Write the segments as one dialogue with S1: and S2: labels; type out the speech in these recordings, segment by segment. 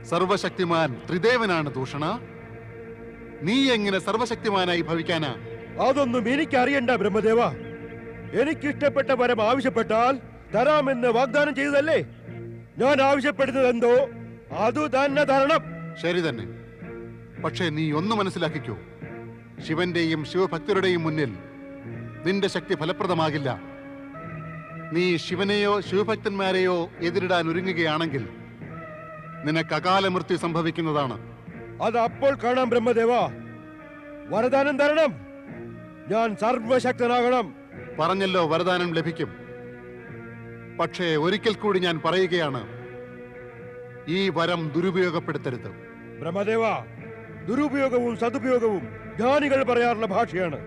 S1: സർവശക്തിമാൻ ത്രിദേവനാണ് ദൂഷണ. നീ എങ്ങനെ സർവശക്തിമാനായി ഭവിക്കാനാ?
S2: അതൊന്നും എനിക്കറിയണ്ട ബ്രഹ്മദേവ. എനിക്കിഷ്ടപ്പെട്ട വരം ആവശ്യപ്പെട്ടാൽ തരാമെന്ന് വാഗ്ദാനം ചെയ്തതല്ലേ. ഞാൻ ആവശ്യപ്പെടുന്നത് എന്തോ അതു തന്നെ തരണം.
S1: ശരി തന്നെ. പക്ഷേ നീ ഒന്ന് മനസ്സിലാക്കിക്കോ, ശിവന്റെയും ശിവഭക്തരുടെയും മുന്നിൽ നിന്റെ ശക്തി ഫലപ്രദമാകില്ല. നീ ശിവനെയോ ശിവഭക്തന്മാരെയോ എതിരിടാൻ ഒരുങ്ങുകയാണെങ്കിൽ നിനക്ക് അകാല മൃത്യു സംഭവിക്കുന്നതാണ്.
S2: അത് അപ്പോൾ കാണാം ബ്രഹ്മദേവ. വരദാനം തരണം. ഞാൻ സർവശക്തനാകണം.
S1: പറഞ്ഞല്ലോ, വരദാനം ലഭിക്കും. പക്ഷേ ഒരിക്കൽ കൂടി ഞാൻ പറയുകയാണ്, ഈ വരം ദുരുപയോഗപ്പെടുത്തരുത്.
S2: ബ്രഹ്മദേവ, ദുരുപയോഗവും സദുപയോഗവും ജ്ഞാനികൾ പറയാറുള്ള ഭാഷയാണ്.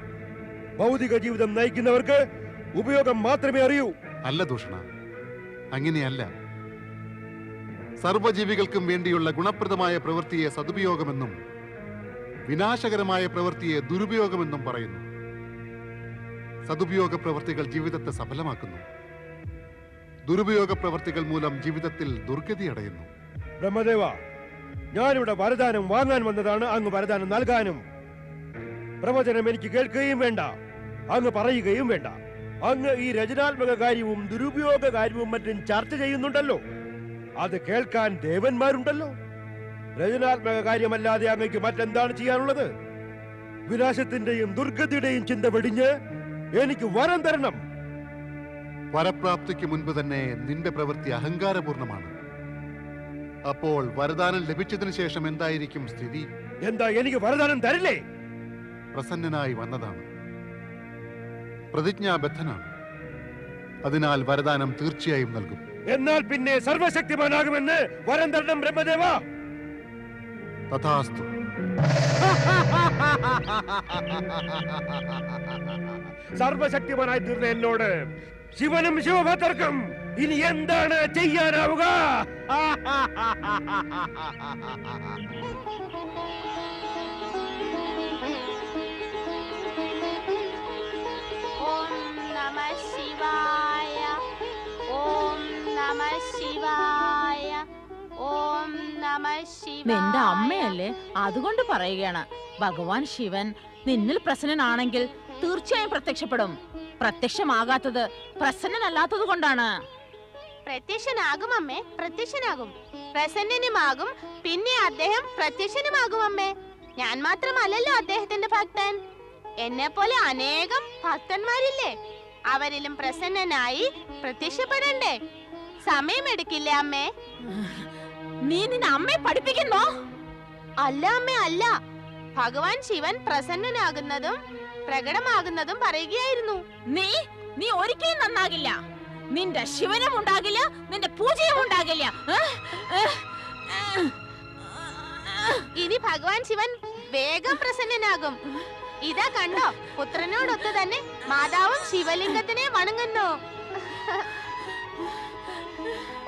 S2: ഭൗതിക ജീവിതം നയിക്കുന്നവർക്ക് ഉപയോഗം മാത്രമേ അറിയൂ.
S1: അല്ല ദൂഷണ, അങ്ങനെയല്ല. സർവജീവികൾക്കും വേണ്ടിയുള്ള ഗുണപ്രദമായ പ്രവൃത്തിയെ സദുപയോഗമെന്നും വിനാശകരമായ പ്രവൃത്തിയെ ദുരുപയോഗമെന്നും പറയുന്നു. സദുപയോഗ പ്രവൃത്തികൾ ജീവിതത്തെ സഫലമാക്കുന്നു. ദുരുപയോഗ പ്രവൃത്തികൾ മൂലം ജീവിതത്തിൽ ദുർഗതി അടയുന്നു.
S2: ബ്രഹ്മദേവ, ഞാനിവിടെ വരദാനം വാങ്ങാൻ വന്നതാണ്, അങ്ങ് വരദാനം നൽകാനും. പ്രവചനം എനിക്ക് കേൾക്കുകയും വേണ്ട, അങ്ങ് പറയുകയും വേണ്ട. അങ്ങ് ഈ രചനാത്മക കാര്യവും ദുരുപയോഗ കാര്യവും മറ്റും ചർച്ച ചെയ്യുന്നുണ്ടല്ലോ. അത് കേൾക്കാൻ ദേവന്മാരുണ്ടല്ലോ. രചനാത്മക കാര്യമല്ലാതെ അങ്ങക്ക് മറ്റെന്താണ് ചെയ്യാനുള്ളത്? വിനാശത്തിന്റെയും ദുർഗതിയുടെയും ചിന്ത വെടിഞ്ഞ് എനിക്ക് വരം തരണം.
S1: വരപ്രാപ്തിക്ക് മുൻപ് തന്നെ നിന്റെ പ്രവൃത്തി അഹങ്കാരപൂർണമാണ്. അപ്പോൾ വരദാനം ലഭിച്ചതിന് ശേഷം എന്തായിരിക്കും സ്ഥിതി?
S2: എന്താ, എനിക്ക് വരദാനം തരില്ലേ?
S1: പ്രസന്നനായി വന്നതാണ്, പ്രതിജ്ഞാബദ്ധനാണ്. അതിനാൽ വരദാനം തീർച്ചയായും നൽകും.
S2: എന്നാൽ പിന്നെ സർവശക്തിമാനാകുമെന്ന് വരം തരണം ബ്രഹ്മദേവ.
S1: തഥാസ്തു.
S2: സർവശക്തിമാനായി തീർന്ന എന്നോട് ശിവനും ശിവഭക്തർക്കും ഇനി എന്താണ് ചെയ്യാനാവുക?
S3: ഓം നമഃ ശിവായ, ഓം നമഃ ശിവായ, ഓം നമഃ ശിവായ.
S4: നിന്റെ അമ്മയല്ലേ, അതുകൊണ്ട് പറയുകയാണ്. ഭഗവാൻ ശിവൻ നിന്നിൽ പ്രസന്നനാണെങ്കിൽ തീർച്ചയായും പ്രത്യക്ഷപ്പെടും. പ്രത്യക്ഷമാകാത്തത് പ്രസന്നനല്ലാത്തത് കൊണ്ടാണ്.
S3: പ്രത്യക്ഷനാകും അമ്മേ, പ്രത്യക്ഷനാകും. പ്രസന്നനുമാകും, പിന്നെ അദ്ദേഹം പ്രത്യക്ഷനുമാകും അമ്മേ. ഞാൻ മാത്രമല്ലല്ലോ അദ്ദേഹത്തിന്റെ ഭക്തൻ. എന്നെ പോലെ അനേകം ഭക്തന്മാരില്ലേ? അവരിലും പ്രസന്നനായി പ്രത്യക്ഷപ്പെടണ്ടേ? സമയമെടുക്കില്ലേ അമ്മേ?
S4: നീ നിന്റെ അമ്മയെ പഠിപ്പിക്കുന്നോ?
S3: അല്ല അമ്മേ, അല്ല. ഭഗവാൻ ശിവൻ പ്രസന്നനാകുന്നതും പ്രകടമാകുന്നതും പറയുകയായിരുന്നു.
S4: നീ ഒരിക്കലും നന്നാകില്ല. നിന്റെ ശിവനും ഉണ്ടാകില്ല, നിന്റെ പൂജയും ഉണ്ടാകില്ല.
S3: ഇനി ഭഗവാൻ ശിവൻ വേഗം പ്രസന്നനാകും. ഇതാ കണ്ടോ, പുത്രനോടൊത്ത് തന്നെ മാതാവും ശിവലിംഗത്തിനെ വണങ്ങുന്നു.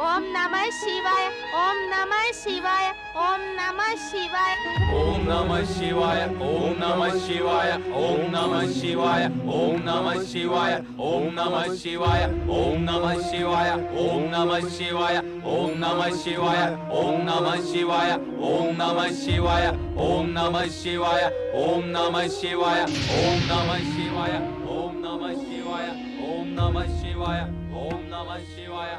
S3: ഓം നമഃ ശിവായ, ഓം നമഃ ശിവായ, ഓം നമഃ ശിവായ,
S5: ഓം നമഃ ശിവായ, ഓം നമഃ ശിവായ, ഓം നമഃ ശിവായ, ഓം നമഃ ശിവായ, ഓം നമഃ ശിവായ, ഓം നമഃ ശിവായ, ഓം നമഃ ശിവായ, ഓം നമഃ ശിവായ, ഓം നമഃ ശിവായ, ഓം നമഃ ശിവായ, ഓം നമഃ ശിവായ, ഓം നമഃ ശിവായ, ഓം നമഃ ശിവായ, ഓം നമഃ ശിവായ, ഓം നമഃ ശിവായ, ഓം നമഃ ശിവായ, ഓം
S3: ഓം നമഃ ശിവായ, ഓം നമഃ ശിവായ.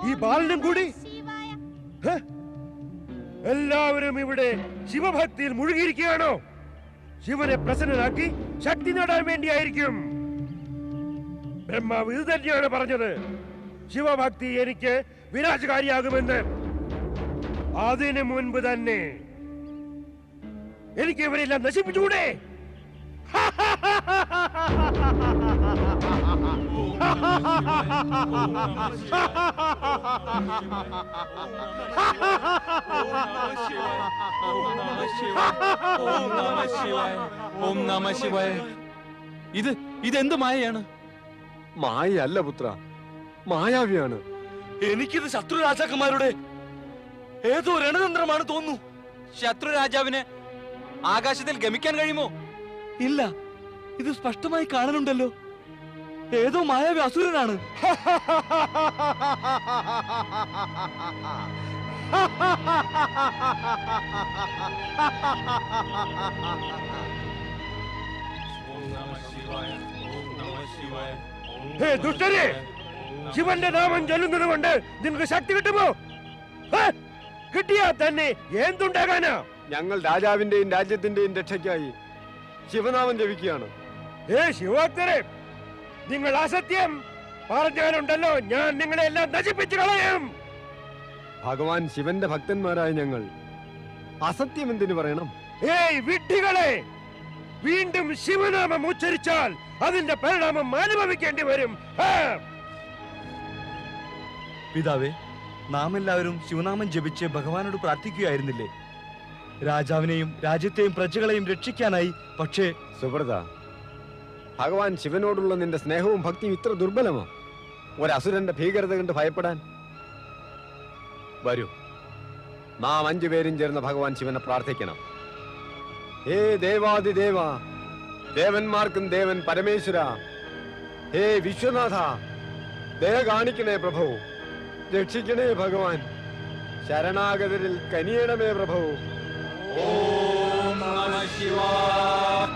S2: ഈ ബാലനും കൂടി
S3: ശിവായ.
S2: എല്ലാവരും ഇവിടെ ശിവഭക്തിയിൽ മുഴുകിയിരിക്കുകയാണോ? ശിവനെ പ്രസന്നനാക്കി ശക്തി നേടാൻ വേണ്ടിയായിരിക്കും. ബ്രഹ്മാവ് ഇത് തന്നെയാണ് പറഞ്ഞത്. ശിവഭക്തി എനിക്ക് വിനാശകാരിയാകുമെന്ന്. അതിനു മുൻപ് തന്നെ എനിക്ക് ഇവരെല്ലാം നശിപ്പിച്ചുകൂടെ?
S5: ഓം നമഃ ശിവായ. ഇതെന്ത് മായയാണ്?
S6: മായയല്ല പുത്ര, മായാവിയാണ്. എനിക്കിത് ശത്രു രാജാക്കന്മാരുടെ ഏതോ രണതന്ത്രമാണ് തോന്നുന്നു.
S5: ശത്രു രാജാവിന് ആകാശത്തിൽ ഗമിക്കാൻ കഴിയുമോ?
S6: ഇല്ല, ഇത് സ്പഷ്ടമായി കാണുന്നുണ്ടല്ലോ. ഏതോ മായാവി അസുരനാണ്.
S2: ഹേ ദുഷ്ടരെ, ശിവന്റെ നാമം ചൊല്ലുന്നത് കൊണ്ട് നിങ്ങൾക്ക് ശക്തി കിട്ടുമോ? കിട്ടിയാ തന്നെ എന്തുണ്ടാകാനാ?
S7: ഞങ്ങൾ രാജാവിന്റെയും രാജ്യത്തിന്റെയും രക്ഷയ്ക്കായി ശിവനാമം ജപിക്കുകയാണ്.
S2: ശിവഭക്തരെ, നിങ്ങൾ അസത്യം പറഞ്ഞാലുണ്ടല്ലോ ഞാൻ നിങ്ങളെ എല്ലാം നശിപ്പിച്ചു കളയും.
S7: ഭഗവാൻ ശിവന്റെ ഭക്തന്മാരായ ഞങ്ങൾ അസത്യം എന്തിനു പറയണം?
S2: വിഡ്ഢികളെ, വീണ്ടും ശിവനാമം ഉച്ചരിച്ചാൽ അതിന്റെ പരിണാമം അനുഭവിക്കേണ്ടി വരും.
S6: പിതാവേ, നാം എല്ലാവരും ശിവനാമം ജപിച്ച് ഭഗവാനോട് പ്രാർത്ഥിക്കുകയായിരുന്നില്ലേ? രാജാവിനെയും രാജ്യത്തെയും പ്രജകളെയും രക്ഷിക്കാനായി. പക്ഷേ
S7: സുബ്രത, ഭഗവാൻ ശിവനോടുള്ള നിന്റെ സ്നേഹവും ഭക്തിയും ഇത്ര ദുർബലമാ ഒരസുരന്റെ ഭീകരത കണ്ട് ഭയപ്പെടാൻ? വരൂ, നാം 5 പേരും ചേർന്ന് ഭഗവാൻ ശിവനെ പ്രാർത്ഥിക്കണം. ഹേ ദേവാദിദേവ, ദേവന്മാർക്കും ദേവൻ പരമേശ്വര, ഹേ വിശ്വനാഥ, ദയ കാണിക്കണേ പ്രഭു, രക്ഷിക്കണേ ഭഗവാൻ, ശരണാഗതരിൽ കനിയണമേ പ്രഭു.
S5: ഓം നമഃ ശിവായ.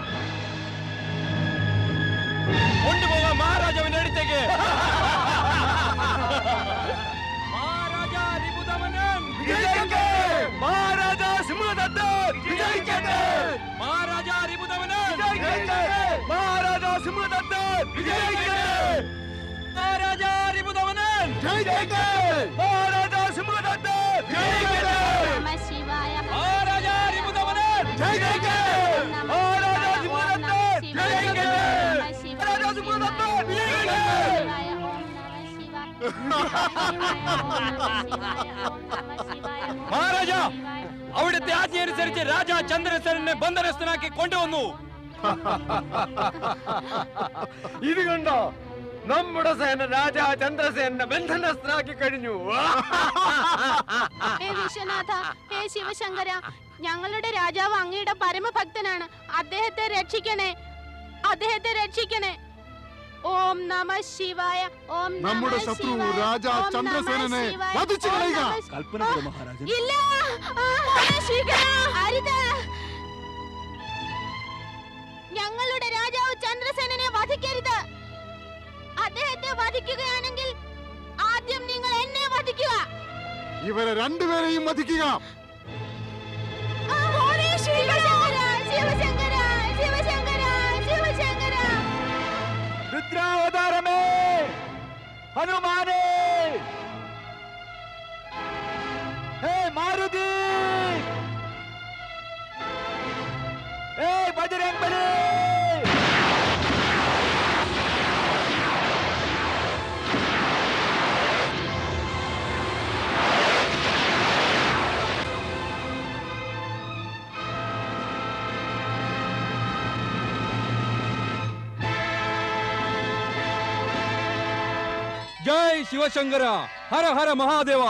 S5: കൊണ്ടുപോകാം മഹാരാജാവിന്റെ അടുത്തേക്ക്. മഹാരാജാ രിപുദമനൻ
S6: വിജയിക്കട്ടെ! മഹാരാജാ സിംഹദത്തൻ വിജയിക്കട്ടെ!
S5: മഹാരാജാ രിപുദമനൻ
S6: വിജയിക്കട്ടെ! മഹാരാജാ സിംഹദത്തൻ വിജയിക്കട്ടെ!
S5: മഹാരാജാ രിപുദമനൻ
S6: വിജയിക്കട്ടെ! മഹാരാജാ സിംഹദത്തൻ വിജയിക്കട്ടെ!
S3: നമഃ ശിവായ.
S5: മഹാരാജാ രിപുദമനൻ
S6: വിജയിക്കട്ടെ! മഹാരാജാ സിംഹദത്തൻ വിജയിക്കട്ടെ! മഹാരാജാ സിംഹദത്തൻ വിജയിക്കട്ടെ!
S5: മഹാരാജ, അവിടുത്തെ ആജ്ഞ അനുസരിച്ച് രാജാ ചന്ദ്രസേനനെ ബന്ധനസ്ഥനാക്കി കൊണ്ടുവന്നു.
S7: ഇത് കണ്ടോ, നമ്മുടെ സേന രാജാ ചന്ദ്രസേനെ ബന്ധനസ്ഥനാക്കി കഴിഞ്ഞു.
S3: ഹേ വിശ്വനാഥ, ഹേ ശിവശങ്കര, ഞങ്ങളുടെ രാജാവ് അങ്ങയുടെ പരമഭക്തനാണ്. അദ്ദേഹത്തെ രക്ഷിക്കണേ, അദ്ദേഹത്തെ രക്ഷിക്കണേ. ഓം നമഃ ശിവായ. ഓം
S1: നമ്മുടെ ശത്രു രാജാ ചന്ദ്രസേനനെ വധിച്ചു കളയുക.
S6: കൽപ്പന മഹാരാജൻ.
S3: ഇല്ല, അരുത്. ഞങ്ങളുടെ രാജാവ് ചന്ദ്രസേനനെ വധിക്കരുത്. അദ്ദേഹത്തെ വധിക്കുകയാണെങ്കിൽ ആദ്യം നിങ്ങൾ എന്നെ വധിക്കുക.
S1: ഇവരെ രണ്ടുപേരെയും വധിക്കുക.
S3: ശിവശങ്കര, ശിവശങ്കര, ശിവശങ്കര, ശിവശങ്കര.
S6: രുദ്രാവതാരമേ, ഹനുമാനേ, ഹേ മാരുതി, ഹേ ബജരംഗബലി.
S5: ജയ് ശിവശങ്കര, ഹര ഹര മഹാദേവ.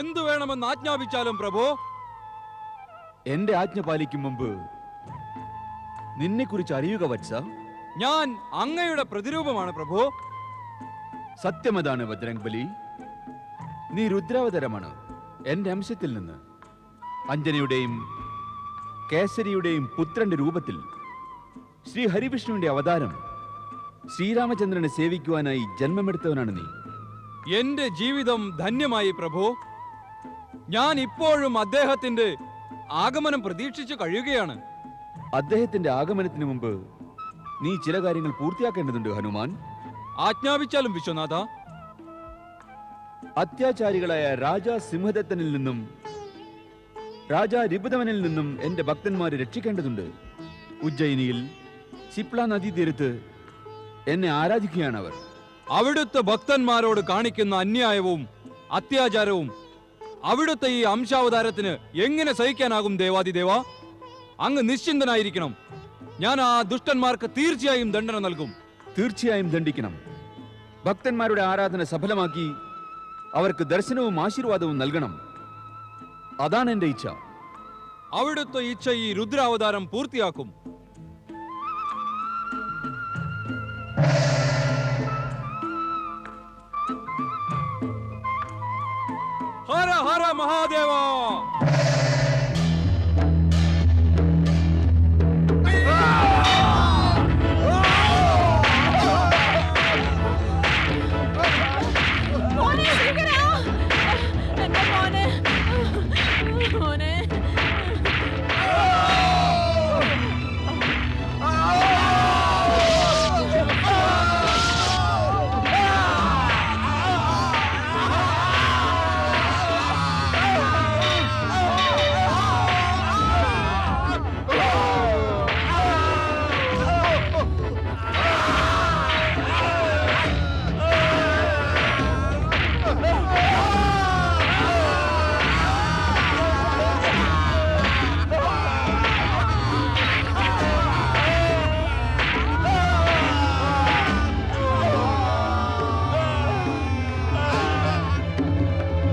S5: എന്തു വേണമെന്ന് ആജ്ഞാപിച്ചാലും പ്രഭു.
S8: എന്റെ ആജ്ഞ പാലിക്കും മുമ്പ് നിന്നെ കുറിച്ച് അറിയുക വത്സ.
S5: ഞാൻ അങ്ങയുടെ പ്രതിരൂപമാണ് പ്രഭു.
S8: സത്യമതാണ് ബജ്രംഗ്ബലി, നീ രുദ്രാവതാരമാണ്. എന്റെ അംശത്തിൽ നിന്ന് അഞ്ജനയുടെയും കേസരിയുടെയും പുത്രന്റെ രൂപത്തിൽ ശ്രീ ഹരിവിഷ്ണുവിന്റെ അവതാരം ശ്രീരാമചന്ദ്രനെ സേവിക്കുവാനായി ജന്മമെടുത്തവനാണ് നീ.
S5: എന്റെ ജീവിതം ധന്യമായി പ്രഭു. ഞാൻ ഇപ്പോഴും അദ്ദേഹത്തിന്റെ ആഗമനം പ്രതീക്ഷിച്ചു കഴിയുകയാണ്.
S8: അദ്ദേഹത്തിന്റെ ആഗമനത്തിന് മുമ്പ് നീ ചില കാര്യങ്ങൾ പൂർത്തിയാക്കേണ്ടതുണ്ട് ഹനുമാൻ.
S5: ആജ്ഞാപിച്ചാലും വിശ്വനാഥ.
S8: അത്യാചാരികളായ രാജാ സിംഹദത്തനിൽ നിന്നും രാജാ രിപുദമനിൽ നിന്നും എന്റെ ഭക്തന്മാരെ രക്ഷിക്കേണ്ടതുണ്ട്. ഉജ്ജയിനിയിൽ സിപ്ല നദീതീരത്ത് എന്നെ ആരാധിക്കുകയാണ് അവർ.
S5: അവിടുത്തെ ഭക്തന്മാരോട് കാണിക്കുന്ന അന്യായവും അത്യാചാരവും അവിടുത്തെ ഈ അംശാവതാരത്തിന് എങ്ങനെ സഹിക്കാനാകും ദേവാദിദേവ? അങ്ങ് നിശ്ചിന്തനായിരിക്കണം. ഞാൻ ആ ദുഷ്ടന്മാർക്ക് തീർച്ചയായും ദണ്ഡന നൽകും.
S8: തീർച്ചയായും ദണ്ഡിക്കണം. ഭക്തന്മാരുടെ ആരാധന സഫലമാക്കി അവർക്ക് ദർശനവും ആശീർവാദവും നൽകണം. അതാണ് എന്റെ ഇച്ഛ.
S9: അവിടുത്തെ ഇച്ഛ ഈ രുദ്രാവതാരം പൂർത്തിയാക്കും. ഹര ഹര മഹാദേവ.